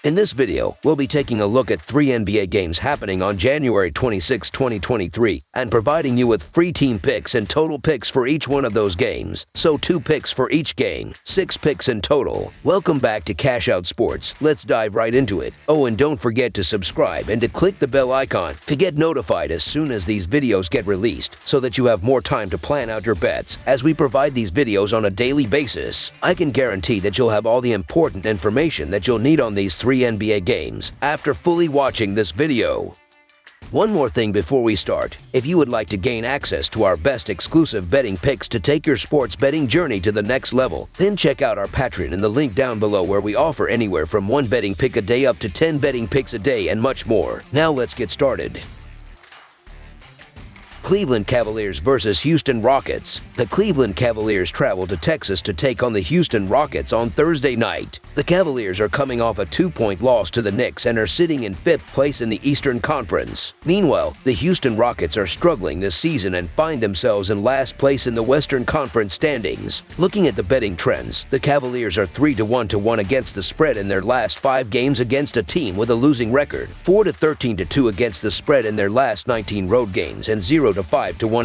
In this video, we'll be taking a look at 3 NBA games happening on January 26, 2023, and providing you with free team picks and total picks for each one of those games. So 2 picks for each game, 6 picks in total. Welcome back to Cash Out Sports. Let's dive right into it. Oh, and don't forget to subscribe and to click the bell icon to get notified as soon as these videos get released, so that you have more time to plan out your bets as we provide these videos on a daily basis. I can guarantee that you'll have all the important information that you'll need on these 3 NBA games after fully watching this video. One more thing before we start. If you would like to gain access to our best exclusive betting picks to take your sports betting journey to the next level, then check out our Patreon in the link down below, where we offer anywhere from 1 betting pick a day up to 10 betting picks a day and much more. Now let's get started. Cleveland Cavaliers versus Houston Rockets. The Cleveland Cavaliers travel to Texas to take on the Houston Rockets on Thursday night. The Cavaliers are coming off a 2-point loss to the Knicks and are sitting in 5th place in the Eastern Conference. Meanwhile, the Houston Rockets are struggling this season and find themselves in last place in the Western Conference standings. Looking at the betting trends, the Cavaliers are 3-1 against the spread in their last 5 games against a team with a losing record, 4-13 against the spread in their last 19 road games, and 0-5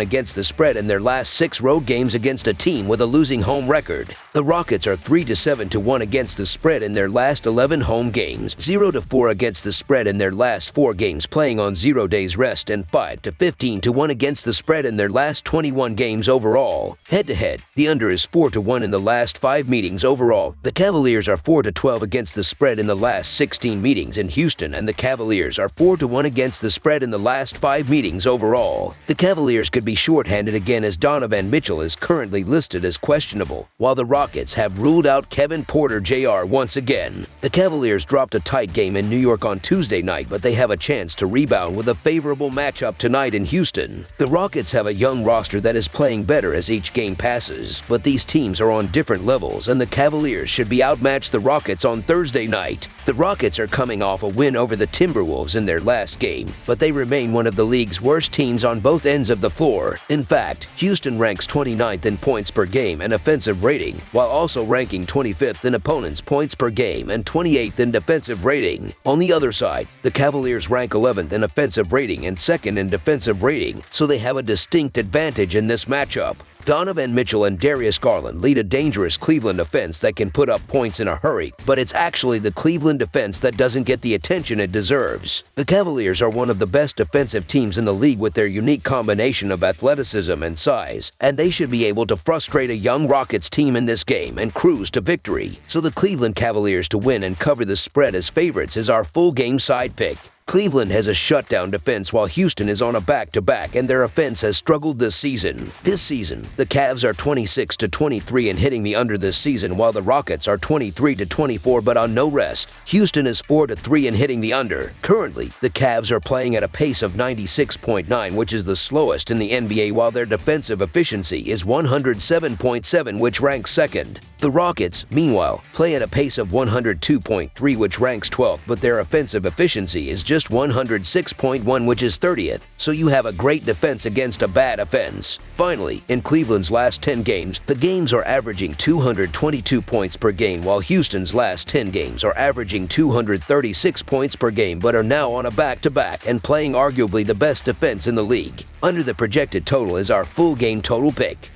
against the spread in their last 6 road games against a team with a losing home record. The Rockets are 3-7 against the spread in their last 11 home games, 0-4 against the spread in their last 4 games playing on 0 days rest, and 5-15 against the spread in their last 21 games overall. Head-to-head, the under is 4-1 in the last 5 meetings overall. The Cavaliers are 4-12 against the spread in the last 16 meetings in Houston, and the Cavaliers are 4-1 against the spread in the last 5 meetings overall. The Cavaliers could be shorthanded again, as Donovan Mitchell is currently listed as questionable, while the Rockets have ruled out Kevin Porter Jr. once again. The Cavaliers dropped a tight game in New York on Tuesday night, but they have a chance to rebound with a favorable matchup tonight in Houston. The Rockets have a young roster that is playing better as each game passes, but these teams are on different levels, and the Cavaliers should be outmatched the Rockets on Thursday night. The Rockets are coming off a win over the Timberwolves in their last game, but they remain one of the league's worst teams on both ends of the floor. In fact, Houston ranks 29th in points per game and offensive rating, while also ranking 25th in opponents' points per game and 28th in defensive rating. On the other side, the Cavaliers rank 11th in offensive rating and 2nd in defensive rating, so they have a distinct advantage in this matchup. Donovan Mitchell and Darius Garland lead a dangerous Cleveland offense that can put up points in a hurry, but it's actually the Cleveland defense that doesn't get the attention it deserves. The Cavaliers are one of the best defensive teams in the league with their unique combination of athleticism and size, and they should be able to frustrate a young Rockets team in this game and cruise to victory. So the Cleveland Cavaliers to win and cover the spread as favorites is our full game side pick. Cleveland has a shutdown defense while Houston is on a back-to-back, and their offense has struggled this season. This season, the Cavs are 26-23 in hitting the under this season, while the Rockets are 23-24 but on no rest. Houston is 4-3 in hitting the under. Currently, the Cavs are playing at a pace of 96.9, which is the slowest in the NBA, while their defensive efficiency is 107.7, which ranks 2nd. The Rockets, meanwhile, play at a pace of 102.3, which ranks 12th, but their offensive efficiency is just 106.1, which is 30th, so you have a great defense against a bad offense. Finally, in Cleveland's last 10 games, the games are averaging 222 points per game, while Houston's last 10 games are averaging 236 points per game, but are now on a back-to-back and playing arguably the best defense in the league. Under the projected total is our full game total pick.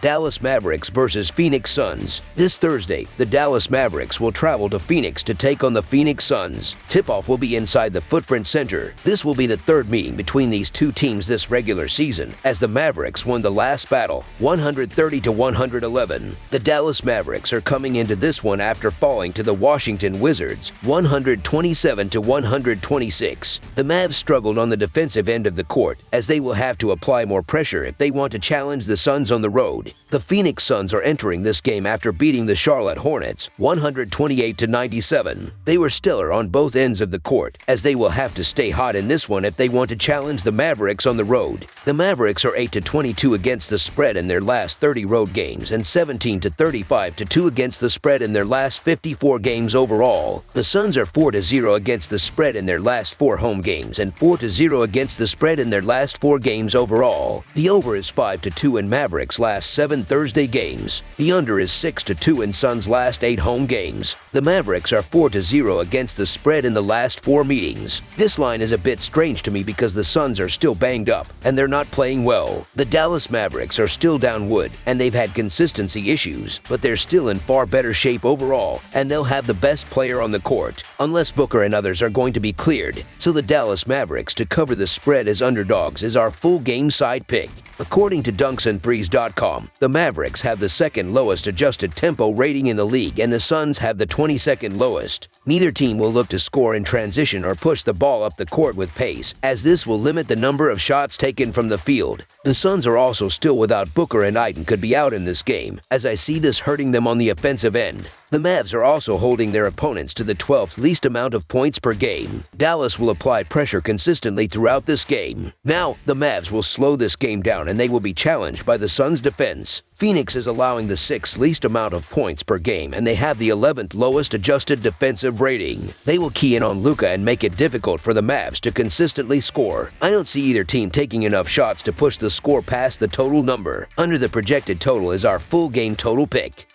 Dallas Mavericks versus Phoenix Suns. This Thursday, the Dallas Mavericks will travel to Phoenix to take on the Phoenix Suns. Tip-off will be inside the Footprint Center. This will be the 3rd meeting between these 2 teams this regular season, as the Mavericks won the last battle, 130-111. The Dallas Mavericks are coming into this one after falling to the Washington Wizards, 127-126. The Mavs struggled on the defensive end of the court, as they will have to apply more pressure if they want to challenge the Suns on the road. The Phoenix Suns are entering this game after beating the Charlotte Hornets 128-97. They were stellar on both ends of the court, as they will have to stay hot in this one if they want to challenge the Mavericks on the road. The Mavericks are 8-22 against the spread in their last 30 road games and 17-35 against the spread in their last 54 games overall. The Suns are 4-0 against the spread in their last 4 home games and 4-0 against the spread in their last 4 games overall. The over is 5-2 in Mavericks' last 7 7 Thursday games. The under is 6-2 in Suns' last 8 home games. The Mavericks are 4-0 against the spread in the last 4 meetings. This line is a bit strange to me because the Suns are still banged up and they're not playing well. The Dallas Mavericks are still down wood and they've had consistency issues, but they're still in far better shape overall and they'll have the best player on the court, unless Booker and others are going to be cleared. So the Dallas Mavericks to cover the spread as underdogs is our full game side pick. According to dunksandthrees.com, the Mavericks have the second lowest adjusted tempo rating in the league and the Suns have the 22nd lowest. Neither team will look to score in transition or push the ball up the court with pace, as this will limit the number of shots taken from the field. The Suns are also still without Booker and Ayton could be out in this game, as I see this hurting them on the offensive end. The Mavs are also holding their opponents to the 12th least amount of points per game. Dallas will apply pressure consistently throughout this game. Now, the Mavs will slow this game down and they will be challenged by the Suns' defense. Phoenix is allowing the 6th least amount of points per game and they have the 11th lowest adjusted defensive rating. They will key in on Luka and make it difficult for the Mavs to consistently score. I don't see either team taking enough shots to push the score past the total number. Under the projected total is our full game total pick.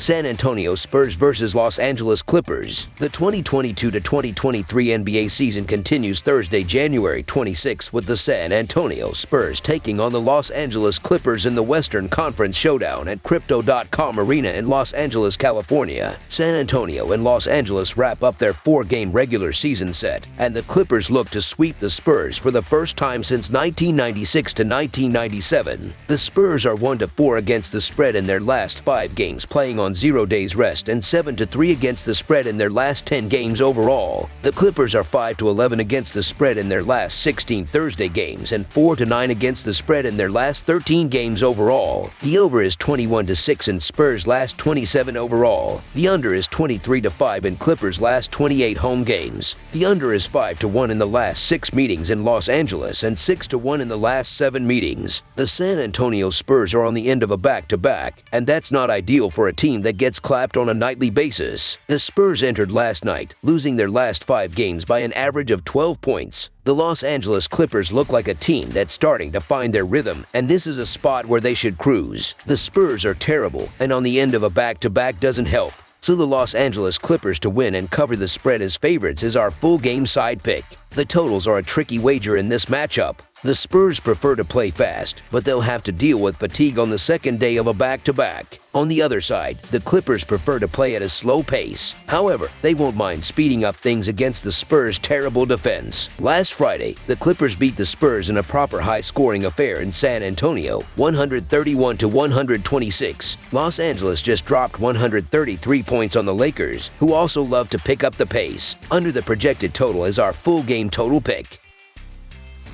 San Antonio Spurs vs. Los Angeles Clippers. The 2022-2023 NBA season continues Thursday, January 26 with the San Antonio Spurs taking on the Los Angeles Clippers in the Western Conference Showdown at Crypto.com Arena in Los Angeles, California. San Antonio and Los Angeles wrap up their 4-game regular season set, and the Clippers look to sweep the Spurs for the first time since 1996 to 1997. The Spurs are 1-4 against the spread in their last 5 games, playing on 0 days rest, and 7-3 against the spread in their last 10 games overall. The Clippers are 5-11 against the spread in their last 16 Thursday games and 4-9 against the spread in their last 13 games overall. The over is 21-6 in Spurs' last 27 overall. The under is 23-5 in Clippers' last 28 home games. The under is 5-1 in the last 6 meetings in Los Angeles and 6-1 in the last 7 meetings. The San Antonio Spurs are on the end of a back-to-back, and that's not ideal for a team that gets clapped on a nightly basis. The Spurs entered last night, losing their last 5 games by an average of 12 points. The Los Angeles Clippers look like a team that's starting to find their rhythm, and this is a spot where they should cruise. The Spurs are terrible, and on the end of a back-to-back doesn't help. So the Los Angeles Clippers to win and cover the spread as favorites is our full game side pick. The totals are a tricky wager in this matchup. The Spurs prefer to play fast, but they'll have to deal with fatigue on the second day of a back-to-back. On the other side, the Clippers prefer to play at a slow pace. However, they won't mind speeding up things against the Spurs' terrible defense. Last Friday, the Clippers beat the Spurs in a proper high-scoring affair in San Antonio, 131-126. Los Angeles just dropped 133 points on the Lakers, who also love to pick up the pace. Under the projected total is our full game total pick.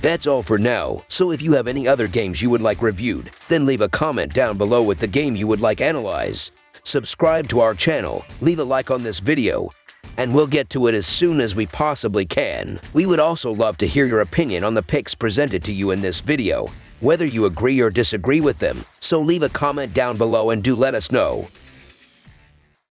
That's all for now, so if you have any other games you would like reviewed, then leave a comment down below with the game you would like analyzed. Subscribe to our channel, leave a like on this video, and we'll get to it as soon as we possibly can. We would also love to hear your opinion on the picks presented to you in this video, whether you agree or disagree with them, so leave a comment down below and do let us know.